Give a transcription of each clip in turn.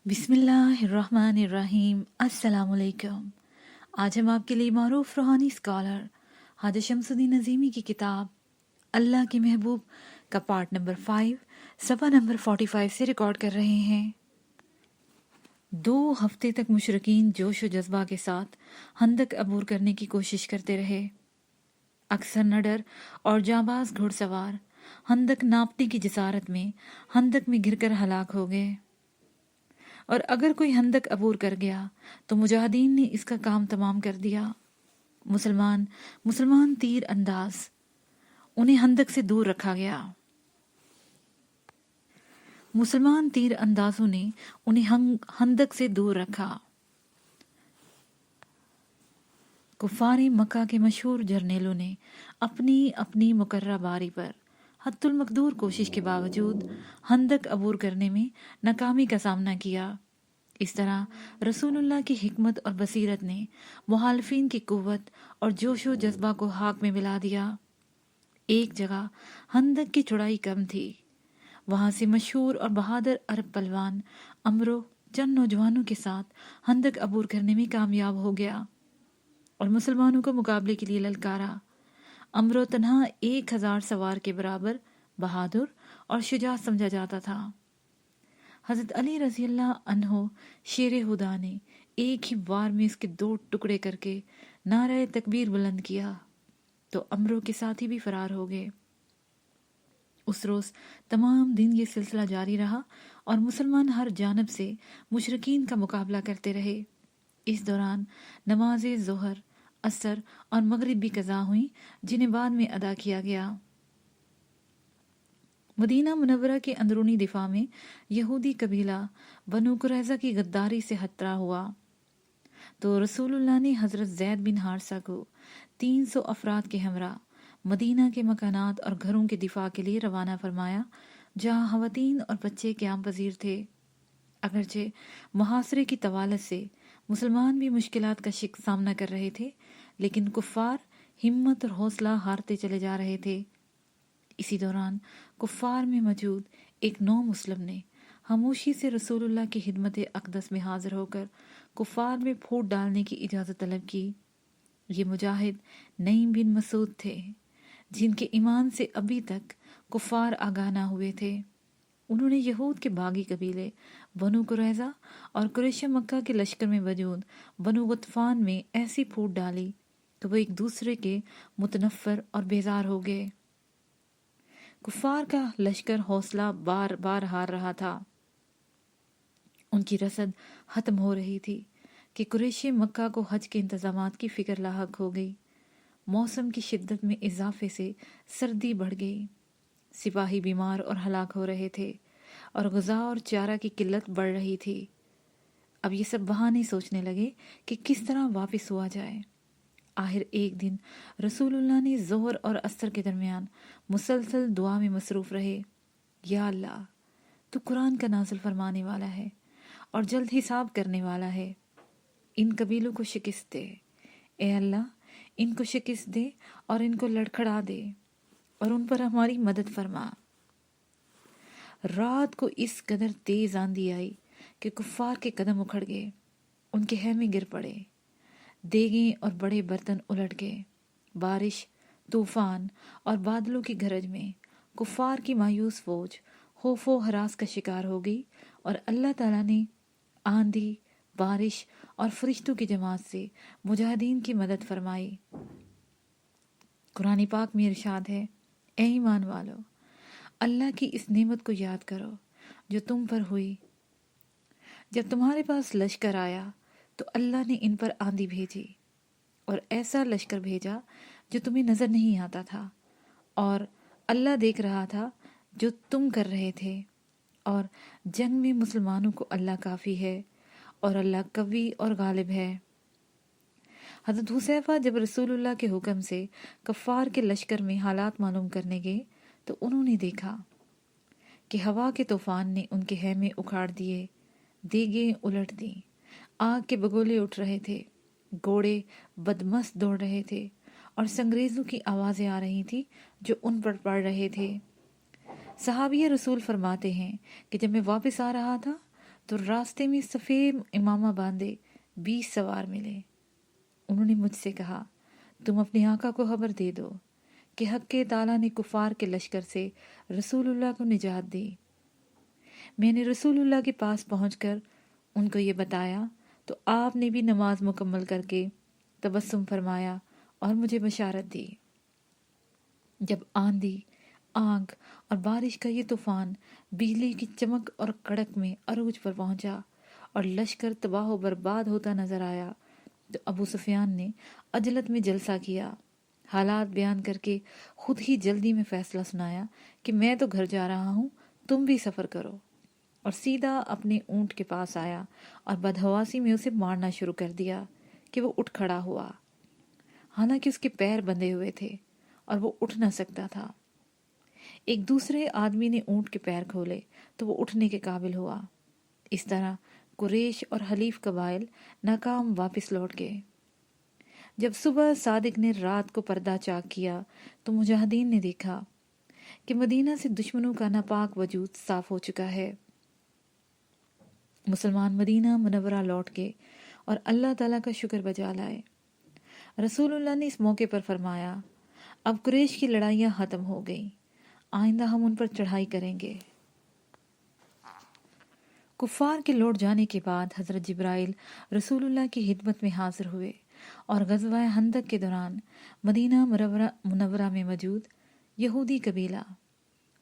بسم اللہ الرحمن الرحیم۔ السلام علیکم۔ آج ہم آپ کے لیے معروف روحانی اسکالر حاجی شمس الدین عظیمی کی کتاب اللہ کے محبوب کا پارٹ نمبر 5 صفحہ نمبر 45 سے ریکارڈ کر رہے ہیں۔ 2 ہفتے تک مشرکین جوش و جذبہ کے ساتھ خندق عبور کرنے کی کوشش کرتے رہے۔ اکثر نڈر اور جانباز گھڑ سوار خندق ناپنے کی جسارت میں خندق میں گر کر ہلاک ہو گئے، اور اگر کوئی خندق عبور کر گیا تو مجاہدین نے اس کا کام تمام کر دیا۔ مسلمان تیر انداز انہیں خندق سے دور رکھا گیا۔ مسلمان تیر اندازوں نے انہیں خندق سے دور رکھا۔ کفار مکہ کے مشہور جرنیلوں نے اپنی اپنی مقررہ باری پر حد المقدور کوشش کے باوجود خندق عبور کرنے میں ناکامی کا سامنا کیا۔ اس طرح رسول اللہ کی حکمت اور بصیرت نے مخالفین کی قوت اور جوش و جذبہ کو خاک میں ملا دیا۔ ایک جگہ خندق کی چوڑائی کم تھی، وہاں سے مشہور اور بہادر عرب پلوان عمرو چند نوجوانوں کے ساتھ خندق عبور کرنے میں کامیاب ہو گیا اور مسلمانوں کو مقابلے کے لیے للکارا۔ عمرو تنہا 1000 سوار کے برابر بہادر اور شجاع سمجھا جاتا تھا۔ حضرت علی رضی اللہ عنہ شیر خدا نے ایک ہی وار میں اس کے 2 ٹکڑے کر کے نعرہ تکبیر بلند کیا تو عمرو کے ساتھی بھی فرار ہو گئے۔ اس روز تمام دن یہ سلسلہ جاری رہا اور مسلمان ہر جانب سے مشرکین کا مقابلہ کرتے رہے۔ اس دوران نماز ظہر، عصر اور مغرب بھی قضا ہوئیں، جنہیں بعد میں ادا کیا گیا۔ مدینہ منورہ کے اندرونی دفاع میں یہودی قبیلہ بنو قریظہ کی غداری سے خطرہ ہوا تو رسول اللہ نے حضرت زید بن حارثہ کو 300 افراد کے ہمراہ مدینہ کے مکانات اور گھروں کے دفاع کے لیے روانہ فرمایا، جہاں خواتین اور بچے قیام پذیر تھے۔ اگرچہ محاصرے کی طوالت سے مسلمان بھی مشکلات کا سامنا کر رہے تھے، لیکن کفار ہمت اور حوصلہ ہارتے چلے جا رہے تھے۔ اسی دوران کفار میں موجود ایک نو مسلم نے خاموشی سے رسول اللہ کی خدمت اقدس میں حاضر ہو کر کفار میں پھوٹ ڈالنے کی اجازت طلب کی۔ یہ مجاہد نعیم بن مسعود تھے، جن کے ایمان سے ابھی تک کفار آگاہ نہ ہوئے تھے۔ انہوں نے یہود کے باغی قبیلے بنو قریظہ اور قریش مکہ کے لشکر میں موجود بنو غطفان میں ایسی پھوٹ ڈالی کہ وہ ایک دوسرے کے متنفر اور بیزار ہو گئے۔ کفار کا لشکر حوصلہ بار بار ہار رہا تھا۔ ان کی رسد ختم ہو رہی تھی کہ قریش مکہ کو حج کے انتظامات کی فکر لاحق ہو گئی۔ موسم کی شدت میں اضافے سے سردی بڑھ گئی، سپاہی بیمار اور ہلاک ہو رہے تھے اور غذا اور چارہ کی قلت بڑھ رہی تھی۔ اب یہ سب بہانے سوچنے لگے کہ کس طرح واپس ہوا جائے۔ آخر ایک دن رسول اللہ نے ظہر اور عصر کے درمیان مسلسل دعا میں مصروف رہے۔ یا اللہ، تو قرآن کا نازل فرمانے والا ہے اور جلد حساب کرنے والا ہے، ان قبیلوں کو شکست دے۔ اے اللہ، ان کو شکست دے اور ان کو لڑکھڑا دے اور ان پر ہماری مدد فرما۔ رات کو اس قدر تیز آندھی آئی کہ کفار کے قدم اکھڑ گئے، ان کے خیمے گر پڑے، دیگیں اور بڑے برتن الٹ گئے۔ بارش، طوفان اور بادلوں کی گرج میں کفار کی مایوس فوج خوف و ہراس کا شکار ہو گئی، اور اللہ تعالیٰ نے آندھی، بارش اور فرشتوں کی جماعت سے مجاہدین کی مدد فرمائی۔ قرآن پاک میں ارشاد ہے، اے ایمان والو، اللہ کی اس نعمت کو یاد کرو جو تم پر ہوئی۔ جب تمہارے پاس لشکر آیا تو اللہ نے ان پر آندھی بھیجی اور ایسا لشکر بھیجا جو تمہیں نظر نہیں آتا تھا، اور اللہ دیکھ رہا تھا جو تم کر رہے تھے، اور جنگ میں مسلمانوں کو اللہ کافی ہے اور اللہ قوی اور غالب ہے۔ حضرت حذیفہ جب رسول اللہ کے حکم سے کفار کے لشکر میں حالات معلوم کرنے گئے تو انہوں نے دیکھا کہ ہوا کے طوفان نے ان کے خیمے اکھاڑ دیے، دیگیں الٹ دیں، آگ کے بگولے اٹھ رہے تھے، گھوڑے بدمست دوڑ رہے تھے اور سنگریزوں کی آوازیں آ رہی تھی جو ان پر پڑ رہے تھے۔ صحابی رسول فرماتے ہیں کہ جب میں واپس آ رہا تھا تو راستے میں سفید امامہ باندھے 20 سوار ملے۔ انہوں نے مجھ سے کہا، تم اپنے آقا کو خبر دے دو کہ حق کے تعالیٰ نے کفار کے لشکر سے رسول اللہ کو نجات دی۔ میں نے رسول اللہ کے پاس پہنچ کر ان کو یہ بتایا تو آپ نے بھی نماز مکمل کر کے تبسم فرمایا اور مجھے بشارت دی۔ جب آندھی، آگ اور بارش کا یہ طوفان بجلی کی چمک اور کڑک میں عروج پر پہنچا اور لشکر تباہ و برباد ہوتا نظر آیا تو ابو سفیان نے عجلت میں جلسہ کیا، حالات بیان کر کے خود ہی جلدی میں فیصلہ سنایا کہ میں تو گھر جا رہا ہوں، تم بھی سفر کرو، اور سیدھا اپنے اونٹ کے پاس آیا اور بدحواسی میں اسے مارنا شروع کر دیا کہ وہ اٹھ کھڑا ہوا، حالانکہ اس کے پیر بندھے ہوئے تھے اور وہ اٹھ نہ سکتا تھا۔ ایک دوسرے آدمی نے اونٹ کے پیر کھولے تو وہ اٹھنے کے قابل ہوا۔ اس طرح قریش اور حلیف قبائل ناکام واپس لوٹ گئے۔ جب صبح صادق نے رات کو پردہ چاک کیا تو مجاہدین نے دیکھا کہ مدینہ سے دشمنوں کا ناپاک وجود صاف ہو چکا ہے۔ مسلمان مدینہ منورہ لوٹ گئے اور اللہ تعالیٰ کا شکر بجا لائے۔ رسول اللہ نے اس موقع پر فرمایا، اب قریش کی لڑائیاں ختم ہو گئیں، آئندہ ہم ان پر چڑھائی کریں گے۔ کفار کے لوٹ جانے کے بعد حضرت جبرائیل رسول اللہ کی خدمت میں حاضر ہوئے اور غزوہ خندق کے دوران مدینہ منورہ میں موجود یہودی قبیلہ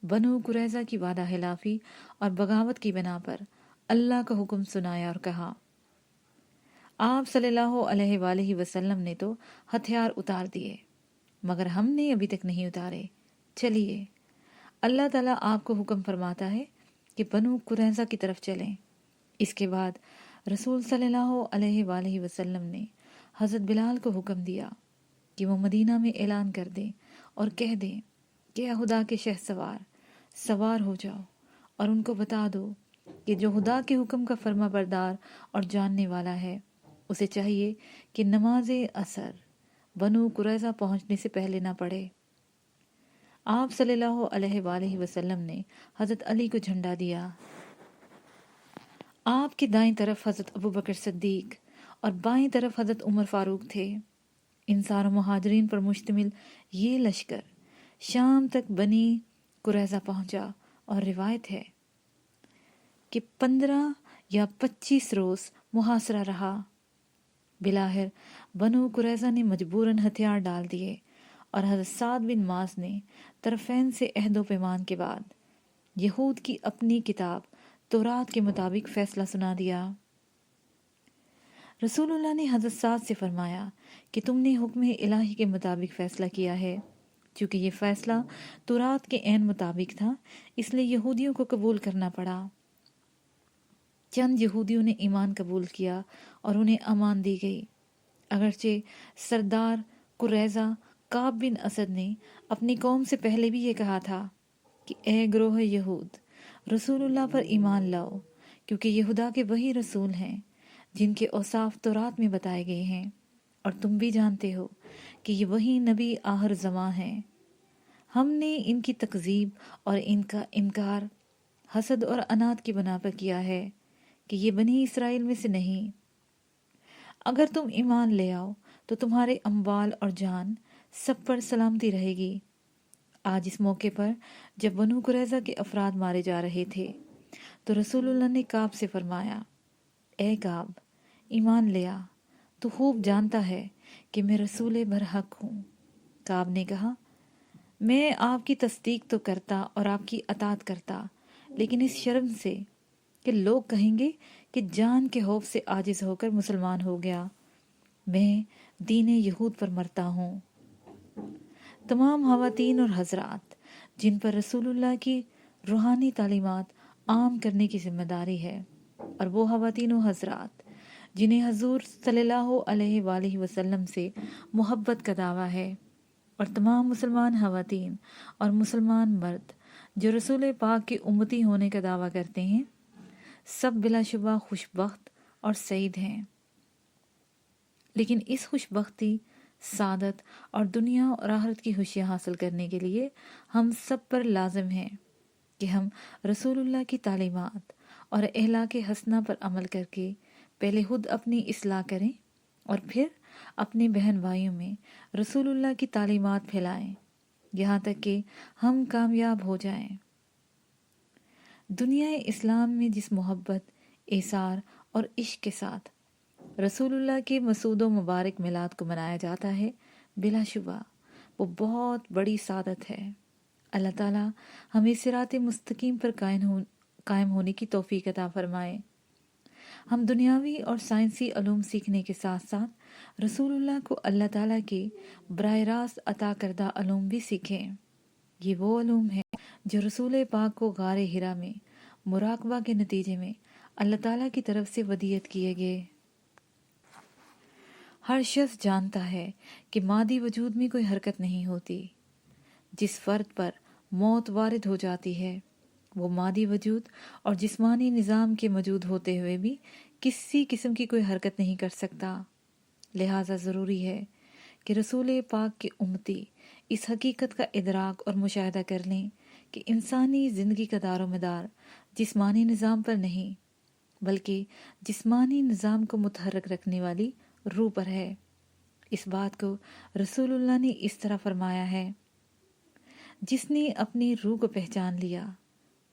بنو قریظہ کی وعدہ خلافی اور بغاوت کی بنا پر اللہ کا حکم سنایا اور کہا، آپ صلی اللہ علیہ وآلہ وسلم نے تو ہتھیار اتار دیے مگر ہم نے ابھی تک نہیں اتارے، چلیے اللہ تعالیٰ آپ کو حکم فرماتا ہے کہ بنو قریظہ کی طرف چلیں۔ اس کے بعد رسول صلی اللہ علیہ وآلہ وسلم نے حضرت بلال کو حکم دیا کہ وہ مدینہ میں اعلان کر دیں اور کہہ دیں کہ اے خدا کے شہ سوار ہو جاؤ، اور ان کو بتا دو کہ جو خدا کے حکم کا فرما بردار اور جاننے والا ہے اسے چاہیے کہ نماز عصر بنو قریظہ پہنچنے سے پہلے نہ پڑھے۔ آپ صلی اللہ علیہ وآلہ وسلم نے حضرت علی کو جھنڈا دیا۔ آپ کی دائیں طرف حضرت ابوبکر صدیق اور بائیں طرف حضرت عمر فاروق تھے۔ انصار و مہاجرین پر مشتمل یہ لشکر شام تک بنی قریظہ پہنچا اور روایت ہے کہ 15 یا 25 روز محاصرہ رہا۔ بلاخر بنو قریظہ نے مجبوراً ہتھیار ڈال دیے اور حضرت سعد بن معاذ نے طرفین سے عہد و پیمان کے بعد یہود کی اپنی کتاب تورات کے مطابق فیصلہ سنا دیا۔ رسول اللہ نے حضرت سعد سے فرمایا کہ تم نے حکم الہی کے مطابق فیصلہ کیا ہے۔ چونکہ یہ فیصلہ تورات کے عین مطابق تھا اس لیے یہودیوں کو قبول کرنا پڑا۔ چند یہودیوں نے ایمان قبول کیا اور انہیں امان دی گئی، اگرچہ سردار قریظہ کعب بن اسد نے اپنی قوم سے پہلے بھی یہ کہا تھا کہ اے گروہ یہود، رسول اللہ پر ایمان لاؤ، کیونکہ یہ خدا کے وہی رسول ہیں جن کے اوصاف تورات میں بتائے گئے ہیں، اور تم بھی جانتے ہو کہ یہ وہی نبی آخر زماں ہیں۔ ہم نے ان کی تکذیب اور ان کا انکار حسد اور انات کی بنا پر کیا ہے کہ یہ بنی اسرائیل میں سے نہیں۔ اگر تم ایمان لے آؤ تو تمہارے اموال اور جان سب پر سلامتی رہے گی۔ آج اس موقع پر جب بنو قریظہ کے افراد مارے جا رہے تھے تو رسول اللہ نے کعب سے فرمایا، اے کعب، ایمان لیا، تو خوب جانتا ہے کہ میں رسول برحق ہوں۔ کعب نے کہا، میں آپ کی تصدیق تو کرتا اور آپ کی اطاعت کرتا، لیکن اس شرم سے کہ لوگ کہیں گے کہ جان کے خوف سے عاجز ہو کر مسلمان ہو گیا، میں دین یہود پر مرتا ہوں۔ تمام خواتین اور حضرات جن پر رسول اللہ کی روحانی تعلیمات عام کرنے کی ذمہ داری ہے، اور وہ خواتین و حضرات جنہیں حضور صلی اللہ علیہ وآلہ وسلم سے محبت کا دعویٰ ہے، اور تمام مسلمان خواتین اور مسلمان مرد جو رسول پاک کے امتی ہونے کا دعویٰ کرتے ہیں، سب بلا شبہ خوش بخت اور سعید ہیں۔ لیکن اس خوش بختی، سعادت اور دنیا اور آخرت کی خوشیاں حاصل کرنے کے لیے ہم سب پر لازم ہے کہ ہم رسول اللہ کی تعلیمات اور اخلاق حسنہ پر عمل کر کے پہلے خود اپنی اصلاح کریں اور پھر اپنے بہن بھائیوں میں رسول اللہ کی تعلیمات پھیلائیں، یہاں تک کہ ہم کامیاب ہو جائیں۔ دنیا اسلام میں جس محبت، ایثار اور عشق کے ساتھ رسول اللہ کے مسعود و مبارک میلاد کو منایا جاتا ہے، بلا شبہ وہ بہت بڑی سعادت ہے۔ اللہ تعالیٰ ہمیں صراط مستقیم پر قائم ہونے کی توفیق عطا فرمائے۔ ہم دنیاوی اور سائنسی علوم سیکھنے کے ساتھ ساتھ رسول اللہ کو اللہ تعالیٰ کے براہ راست عطا کردہ علوم بھی سیکھیں۔ یہ وہ علوم ہیں جو رسول پاک کو غار حرا میں مراقبہ کے نتیجے میں اللہ تعالیٰ کی طرف سے ودیعت کیے گئے۔ ہر شخص جانتا ہے کہ مادی وجود میں کوئی حرکت نہیں ہوتی۔ جس فرد پر موت وارد ہو جاتی ہے وہ مادی وجود اور جسمانی نظام کے موجود ہوتے ہوئے بھی کسی قسم کی کوئی حرکت نہیں کر سکتا۔ لہٰذا ضروری ہے کہ رسول پاک کے امتی اس حقیقت کا ادراک اور مشاہدہ کر لیں کہ انسانی زندگی کا دار و مدار جسمانی نظام پر نہیں بلکہ جسمانی نظام کو متحرک رکھنے والی روح پر ہے۔ اس بات کو رسول اللہ نے اس طرح فرمایا ہے: جس نے اپنی روح کو پہچان لیا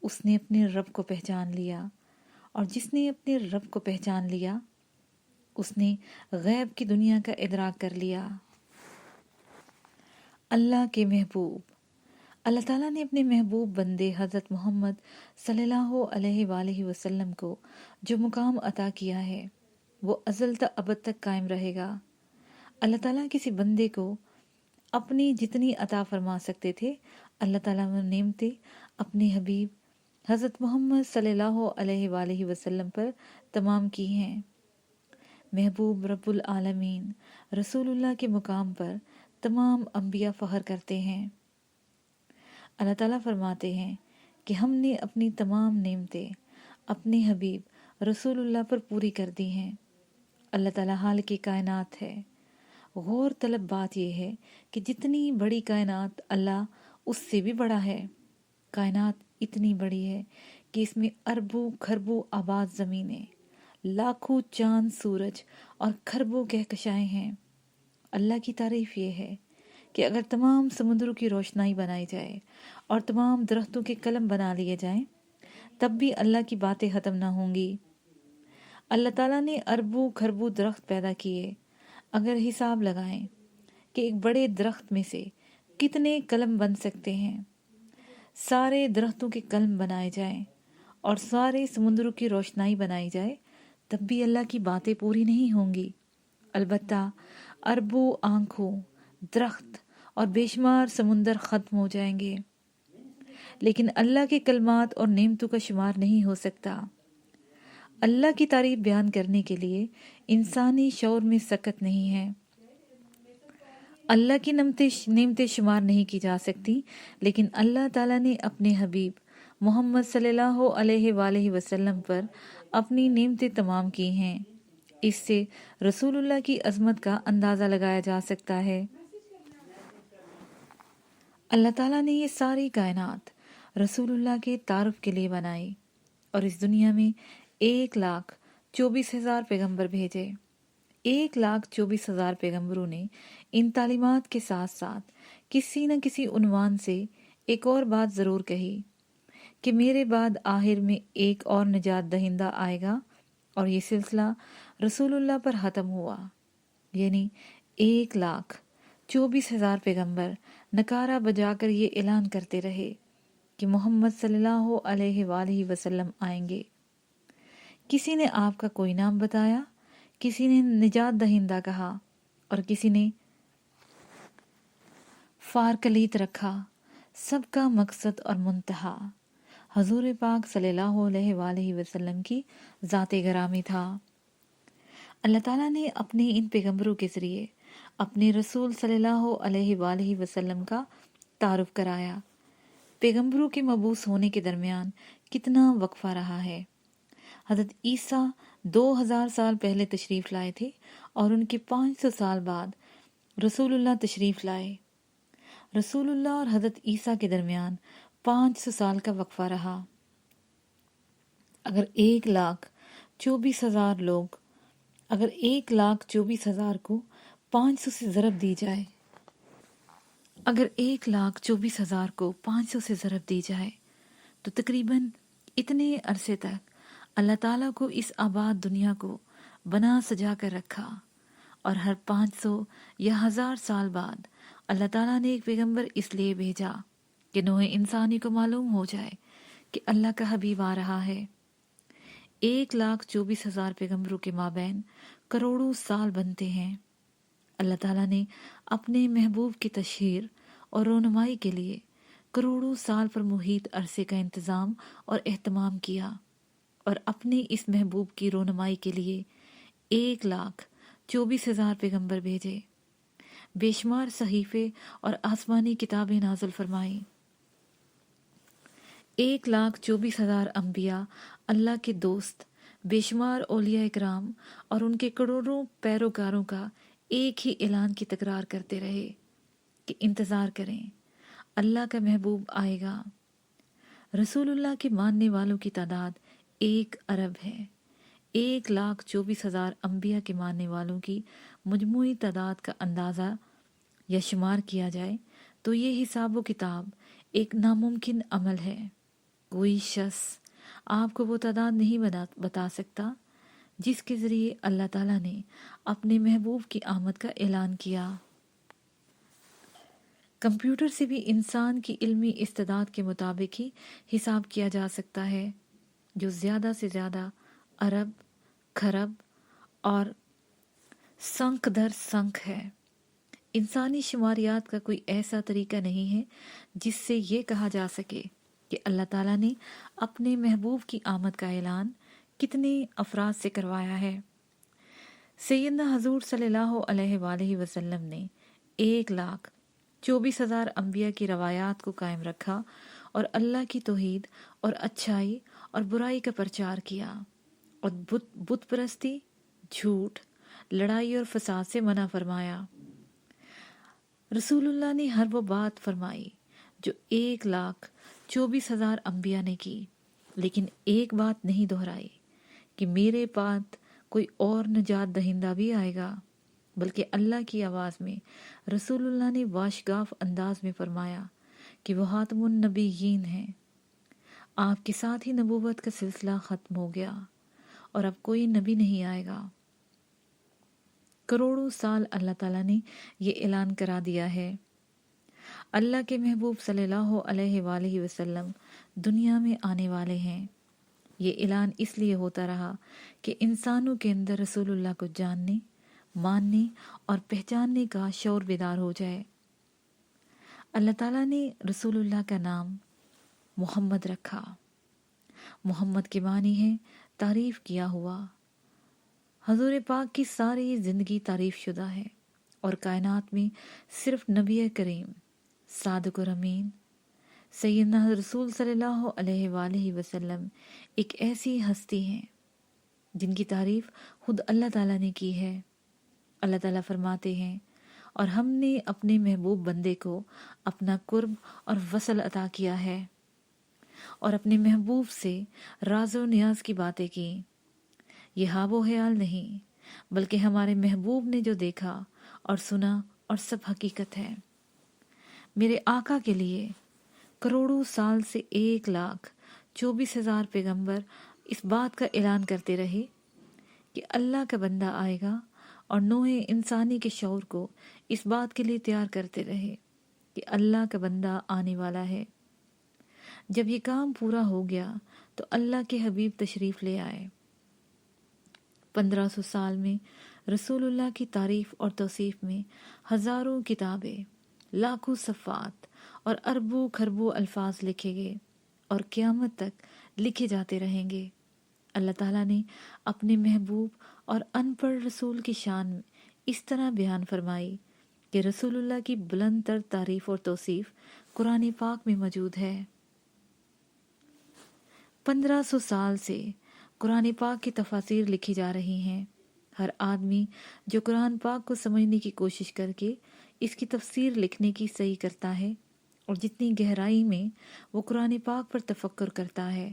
اس نے اپنے رب کو پہچان لیا، اور جس نے اپنے رب کو پہچان لیا اس نے غیب کی دنیا کا ادراک کر لیا۔ اللہ کے محبوب، اللہ تعالیٰ نے اپنے محبوب بندے حضرت محمد صلی اللہ علیہ وآلہ وسلم کو جو مقام عطا کیا ہے وہ ازل تا ابد تک قائم رہے گا۔ اللہ تعالیٰ کسی بندے کو اپنی جتنی عطا فرما سکتے تھے، اللہ تعالیٰ نے نعمتیں اپنے حبیب حضرت محمد صلی اللہ علیہ وآلہ وسلم پر تمام کی ہیں۔ محبوب رب العالمین رسول اللہ کے مقام پر تمام انبیاء فخر کرتے ہیں۔ اللہ تعالیٰ فرماتے ہیں کہ ہم نے اپنی تمام نعمتیں اپنے حبیب رسول اللہ پر پوری کر دی ہیں۔ اللہ تعالیٰ حال کی کائنات ہے۔ غور طلب بات یہ ہے کہ جتنی بڑی کائنات اللہ اس سے بھی بڑا ہے۔ کائنات اتنی بڑی ہے کہ اس میں اربوں کھربوں آباد زمینیں، لاکھوں چاند سورج اور کھربوں کہکشائیں ہیں۔ اللہ کی تعریف یہ ہے کہ اگر تمام سمندروں کی روشنائی بنائی جائے اور تمام درختوں کے قلم بنا لیے جائیں تب بھی اللہ کی باتیں ختم نہ ہوں گی۔ اللہ تعالیٰ نے اربوں کھربوں درخت پیدا کیے۔ اگر حساب لگائیں کہ ایک بڑے درخت میں سے کتنے قلم بن سکتے ہیں، سارے درختوں کے قلم بنائے جائیں اور سارے سمندروں کی روشنائی بنائی جائے تب بھی اللہ کی باتیں پوری نہیں ہوں گی۔ البتہ اربوں آنکھوں، درخت اور بے شمار سمندر ختم ہو جائیں گے، لیکن اللہ کے کلمات اور نعمتوں کا شمار نہیں ہو سکتا۔ اللہ کی تعریف بیان کرنے کے لیے انسانی شعور میں سکت نہیں ہے۔ اللہ کی نعمتیں شمار نہیں کی جا سکتی، لیکن اللہ تعالیٰ نے اپنے حبیب محمد صلی اللہ علیہ وآلہ وسلم پر اپنی نعمتیں تمام کی ہیں۔ اس سے رسول اللہ کی عظمت کا اندازہ لگایا جا سکتا ہے۔ اللہ تعالیٰ نے یہ ساری کائنات رسول اللہ کے تعارف کے لیے بنائی اور اس دنیا میں 1,24,000 پیغمبر بھیجے۔ 1,24,000 پیغمبروں نے ان تعلیمات کے ساتھ ساتھ کسی نہ کسی عنوان سے ایک اور بات ضرور کہی کہ میرے بعد آخر میں ایک اور نجات دہندہ آئے گا، اور یہ سلسلہ رسول اللہ پر ختم ہوا۔ یعنی 1,24,000 پیغمبر نکارہ بجا کر یہ اعلان کرتے رہے کہ محمد صلی اللہ علیہ وآلہ وسلم آئیں گے۔ کسی نے آپ کا کوئی نام بتایا، کسی نے نجات دہندہ کہا اور کسی نے فارکلیت رکھا۔ سب کا مقصد اور منتہا حضور پاک صلی اللہ علیہ وآلہ وسلم کی ذات گرامی تھا۔ اللہ تعالیٰ نے اپنے ان پیغمبروں کے ذریعے اپنے رسول صلی اللہ علیہ وآلہ وسلم کا تعارف کرایا۔ پیغمبروں کے مبعوث ہونے کے درمیان کتنا وقفہ رہا ہے۔ حضرت عیسیٰ 2000 سال پہلے تشریف لائے تھے اور ان کے 500 سال بعد رسول اللہ تشریف لائے۔ رسول اللہ اور حضرت عیسیٰ کے درمیان 500 سال کا وقفہ رہا۔ اگر 1,24,000 لوگ اگر 1,24,000 کو 500 سے ضرب دی جائے اگر 1,24,000 کو 500 سے ضرب دی جائے تو تقریباً اتنے عرصے تک اللہ تعالیٰ کو اس آباد دنیا کو بنا سجا کر رکھا، اور ہر 500 یا 1000 سال بعد اللہ تعالیٰ نے ایک پیغمبر اس لیے بھیجا کہ نوع انسانی کو معلوم ہو جائے کہ اللہ کا حبیب آ رہا ہے۔ 1,24,000 پیغمبروں کے مابین کروڑوں سال بنتے ہیں۔ اللہ تعالیٰ نے اپنے محبوب کی تشہیر اور رونمائی کے لیے کروڑوں سال پر محیط عرصے کا انتظام اور اہتمام کیا، اور اپنے اس محبوب کی رونمائی کے لیے 1,24,000 پیغمبر بھیجے، بے شمار صحیفے اور آسمانی کتابیں نازل فرمائیں۔ 1,24,000 انبیاء اللہ کے دوست، بے شمار اولیاء اکرام اور ان کے کروڑوں پیروکاروں کا ایک ہی اعلان کی تکرار کرتے رہے کہ انتظار کریں، اللہ کا محبوب آئے گا۔ رسول اللہ کے ماننے والوں کی تعداد 1 ارب ہے۔ 1,24,000 انبیاء کے ماننے والوں کی مجموعی تعداد کا اندازہ یا شمار کیا جائے تو یہ حساب و کتاب ایک ناممکن عمل ہے۔ کوئی شخص آپ کو وہ تعداد نہیں بتا سکتا جس کے ذریعے اللہ تعالیٰ نے اپنے محبوب کی آمد کا اعلان کیا۔ کمپیوٹر سے بھی انسان کی علمی استعداد کے مطابق ہی حساب کیا جا سکتا ہے، جو زیادہ سے زیادہ ارب، کھرب اور سنک در سنک ہے۔ انسانی شماریات کا کوئی ایسا طریقہ نہیں ہے جس سے یہ کہا جا سکے کہ اللہ تعالیٰ نے اپنے محبوب کی آمد کا اعلان کتنے افراد سے کروایا ہے۔ سیدنا حضور صلی اللہ علیہ وآلہ وسلم نے 1,24,000 انبیاء کی روایات کو قائم رکھا اور اللہ کی توحید اور اچھائی اور برائی کا پرچار کیا، اور بت پرستی، جھوٹ، لڑائی اور فساد سے منع فرمایا۔ رسول اللہ نے ہر وہ بات فرمائی جو 1,24,000 انبیاء نے کی، لیکن ایک بات نہیں دہرائی کہ میرے بعد کوئی اور نجات دہندہ بھی آئے گا، بلکہ اللہ کی آواز میں رسول اللہ نے واشگاف انداز میں فرمایا کہ وہ خاتم النبیین ہیں۔ آپ کے ساتھ ہی نبوت کا سلسلہ ختم ہو گیا اور اب کوئی نبی نہیں آئے گا۔ کروڑوں سال اللہ تعالیٰ نے یہ اعلان کرا دیا ہے۔ اللہ کے محبوب صلی اللہ علیہ وآلہ وسلم دنیا میں آنے والے ہیں۔ یہ اعلان اس لیے ہوتا رہا کہ انسانوں کے اندر رسول اللہ کو جاننے، ماننے اور پہچاننے کا شعور بیدار ہو جائے۔ اللہ تعالیٰ نے رسول اللہ کا نام محمد رکھا۔ محمد کے معنی ہے تعریف کیا ہوا۔ حضور پاک کی ساری زندگی تعریف شدہ ہے، اور کائنات میں صرف نبی کریم صادق اور امین سیدنا رسول صلی اللہ علیہ وآلہ وسلم ایک ایسی ہستی ہیں جن کی تعریف خود اللہ تعالیٰ نے کی ہے۔ اللہ تعالیٰ فرماتے ہیں، اور ہم نے اپنے محبوب بندے کو اپنا قرب اور وصل عطا کیا ہے، اور اپنے محبوب سے راز و نیاز کی باتیں کی۔ یہ ہاب و خیال نہیں، بلکہ ہمارے محبوب نے جو دیکھا اور سنا اور سب حقیقت ہے۔ میرے آقا کے لیے کروڑوں سال سے 1,24,000 پیغمبر اس بات کا اعلان کرتے رہے کہ اللہ کا بندہ آئے گا، اور نوع انسانی کے شعور کو اس بات کے لیے تیار کرتے رہے کہ اللہ کا بندہ آنے والا ہے۔ جب یہ کام پورا ہو گیا تو اللہ کے حبیب تشریف لے آئے۔ 1500 سال میں رسول اللہ کی تعریف اور توصیف میں ہزاروں کتابیں، لاکھوں صفحات اور اربوں کھربوں الفاظ لکھے گئے اور قیامت تک لکھے جاتے رہیں گے۔ اللہ تعالیٰ نے اپنے محبوب اور ان پڑھ رسول کی شان اس طرح بیان فرمائی کہ رسول اللہ کی بلند تر تعریف اور توصیف قرآن پاک میں موجود ہے۔ 1500 سال سے قرآن پاک کی تفاسیر لکھی جا رہی ہیں۔ ہر آدمی جو قرآن پاک کو سمجھنے کی کوشش کر کے اس کی تفسیر لکھنے کی صحیح کرتا ہے، اور جتنی گہرائی میں وہ قرآن پاک پر تفکر کرتا ہے،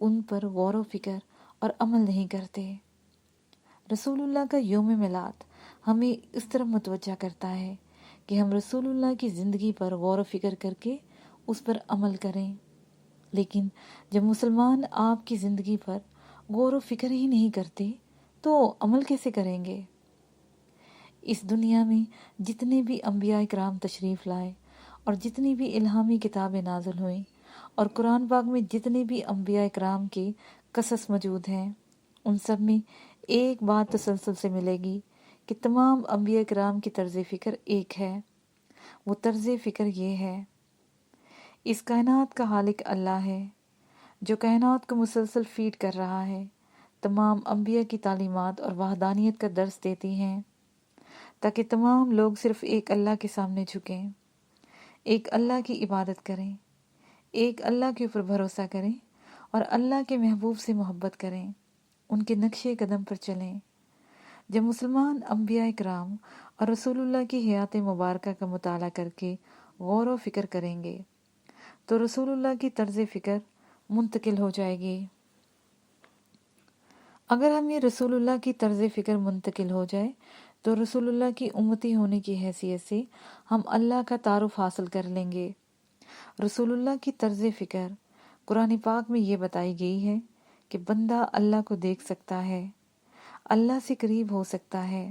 ان پر غور و فکر اور عمل نہیں کرتے۔ رسول اللہ کا یوم میلاد ہمیں اس طرح متوجہ کرتا ہے کہ ہم رسول اللہ کی زندگی پر غور و فکر کر کے اس پر عمل کریں، لیکن جب مسلمان آپ کی زندگی پر غور و فکر ہی نہیں کرتے تو عمل کیسے کریں گے؟ اس دنیا میں جتنے بھی انبیاء کرام تشریف لائے اور جتنی بھی الہامی کتابیں نازل ہوئیں اور قرآن پاک میں جتنے بھی انبیاء کرام کے قصص موجود ہیں، ان سب میں ایک بات تسلسل سے ملے گی کہ تمام انبیاء کرام کی طرز فکر ایک ہے۔ وہ طرز فکر یہ ہے: اس کائنات کا خالق اللہ ہے جو کائنات کو مسلسل فیڈ کر رہا ہے، تمام انبیاء کی تعلیمات اور وحدانیت کا درس دیتی ہیں تاکہ تمام لوگ صرف ایک اللہ کے سامنے جھکیں، ایک اللہ کی عبادت کریں، ایک اللہ کے اوپر بھروسہ کریں اور اللہ کے محبوب سے محبت کریں، ان کے نقش قدم پر چلیں۔ جب مسلمان انبیاء کرام اور رسول اللہ کی حیات مبارکہ کا مطالعہ کر کے غور و فکر کریں گے تو رسول اللہ کی طرز فکر منتقل ہو جائے گی۔ اگر ہمیں رسول اللہ کی طرز فکر منتقل ہو جائے تو رسول اللہ کی امتی ہونے کی حیثیت سے ہم اللہ کا تعارف حاصل کر لیں گے۔ رسول اللہ کی طرز فکر قرآن پاک میں یہ بتائی گئی ہے کہ بندہ اللہ کو دیکھ سکتا ہے، اللہ سے قریب ہو سکتا ہے،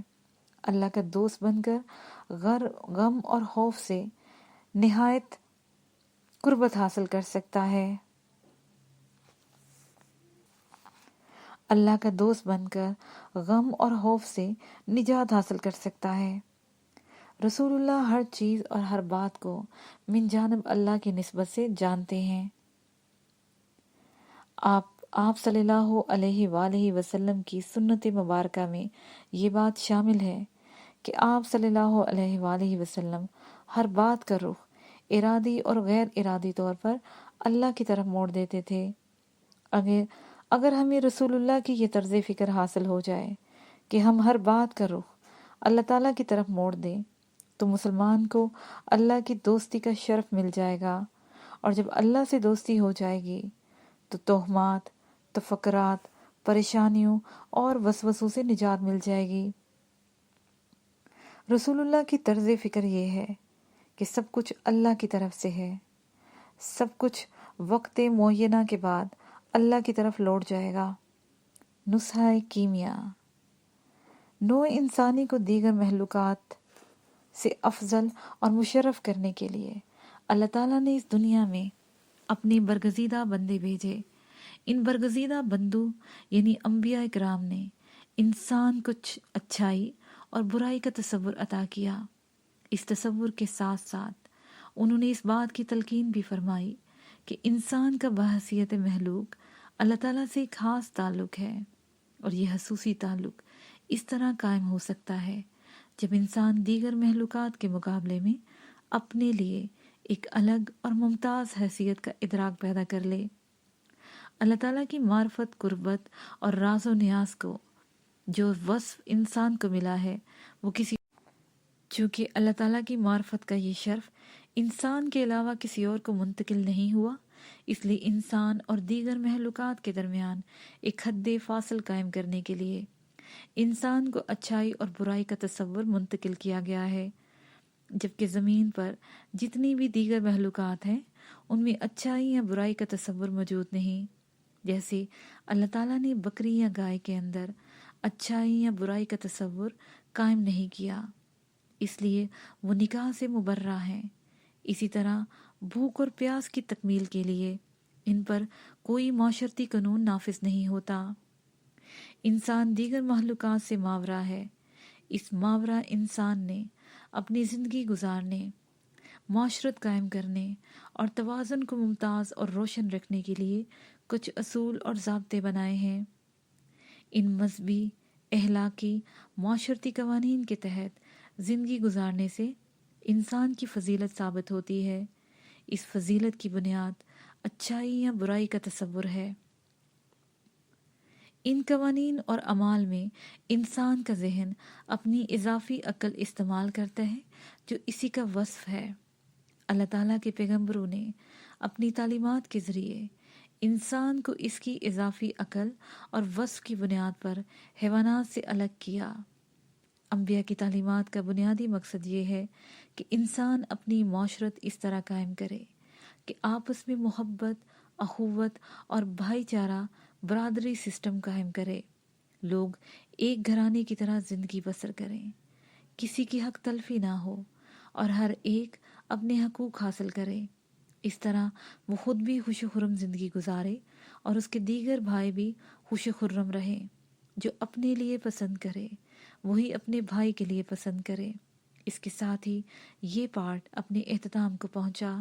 اللہ کا دوست بن کر غم اور خوف سے نہایت قربت حاصل کر سکتا ہے، اللہ کا دوست بن کر غم اور خوف سے نجات حاصل کر سکتا ہے۔ رسول اللہ ہر چیز اور ہر بات کو من جانب اللہ کی نسبت سے جانتے ہیں۔ آپ صلی اللہ علیہ وآلہ وسلم کی سنت مبارکہ میں یہ بات شامل ہے کہ آپ صلی اللہ علیہ وآلہ وسلم ہر بات کا رخ ارادی اور غیر ارادی طور پر اللہ کی طرف موڑ دیتے تھے۔ اگر ہمیں رسول اللہ کی یہ طرز فکر حاصل ہو جائے کہ ہم ہر بات کا رخ اللہ تعالیٰ کی طرف موڑ دیں تو مسلمان کو اللہ کی دوستی کا شرف مل جائے گا، اور جب اللہ سے دوستی ہو جائے گی تو توہمات، تفکرات، پریشانیوں اور وسوسوں سے نجات مل جائے گی۔ رسول اللہ کی طرز فکر یہ ہے کہ سب کچھ اللہ کی طرف سے ہے، سب کچھ وقت معینہ کے بعد اللہ کی طرف لوٹ جائے گا۔ نسخہ کیمیا: نوع انسانی کو دیگر مخلوقات سے افضل اور مشرف کرنے کے لیے اللہ تعالیٰ نے اس دنیا میں اپنے برگزیدہ بندے بھیجے۔ ان برگزیدہ بندوں یعنی انبیاء کرام نے انسان کو اچھائی اور برائی کا تصور عطا کیا۔ اس تصور کے ساتھ ساتھ انہوں نے اس بات کی تلقین بھی فرمائی کہ انسان کا بحیثیت مخلوق اللہ تعالیٰ سے ایک خاص تعلق ہے، اور یہ خصوصی تعلق اس طرح قائم ہو سکتا ہے جب انسان دیگر مخلوقات کے مقابلے میں اپنے لیے ایک الگ اور ممتاز حیثیت کا ادراک پیدا کر لے۔ اللہ تعالیٰ کی معرفت، قربت اور راز و نیاز کو جو وصف انسان کو ملا ہے وہ چونکہ اللہ تعالیٰ کی معرفت کا یہ شرف انسان کے علاوہ کسی اور کو منتقل نہیں ہوا، اس لیے انسان اور دیگر مخلوقات کے درمیان ایک حد فاصل قائم کرنے کے لیے انسان کو اچھائی اور برائی کا تصور منتقل کیا گیا ہے، جبکہ زمین پر جتنی بھی دیگر مخلوقات ہیں ان میں اچھائی یا برائی کا تصور موجود نہیں۔ جیسے اللہ تعالیٰ نے بکری یا گائے کے اندر اچھائی یا برائی کا تصور قائم نہیں کیا، اس لیے وہ نکاح سے مبرہ ہیں۔ اسی طرح بھوک اور پیاس کی تکمیل کے لیے ان پر کوئی معاشرتی قانون نافذ نہیں ہوتا۔ انسان دیگر مخلوقات سے ماورا ہے۔ اس ماورا انسان نے اپنی زندگی گزارنے، معاشرت قائم کرنے اور توازن کو ممتاز اور روشن رکھنے کے لیے کچھ اصول اور ضابطے بنائے ہیں۔ ان مذہبی، اخلاقی، معاشرتی قوانین کے تحت زندگی گزارنے سے انسان کی فضیلت ثابت ہوتی ہے۔ اس فضیلت کی بنیاد اچھائی یا برائی کا تصور ہے۔ ان قوانین اور اعمال میں انسان کا ذہن اپنی اضافی عقل استعمال کرتا ہے جو اسی کا وصف ہے۔ اللہ تعالیٰ کے پیغمبروں نے اپنی تعلیمات کے ذریعے انسان کو اس کی اضافی عقل اور وصف کی بنیاد پر حیوانات سے الگ کیا۔ انبیاء کی تعلیمات کا بنیادی مقصد یہ ہے کہ انسان اپنی معاشرت اس طرح قائم کرے کہ آپس میں محبت، اخوت اور بھائی چارہ برادری سسٹم قائم کرے، لوگ ایک گھرانے کی طرح زندگی بسر کریں، کسی کی حق تلفی نہ ہو اور ہر ایک اپنے حقوق حاصل کرے۔ اس طرح وہ خود بھی خوش و خرم زندگی گزارے اور اس کے دیگر بھائی بھی خوش و خرم رہیں۔ جو اپنے لیے پسند کرے وہی اپنے بھائی کے لیے پسند کرے۔ اس کے ساتھ ہی یہ پارٹ اپنے اختتام کو پہنچا۔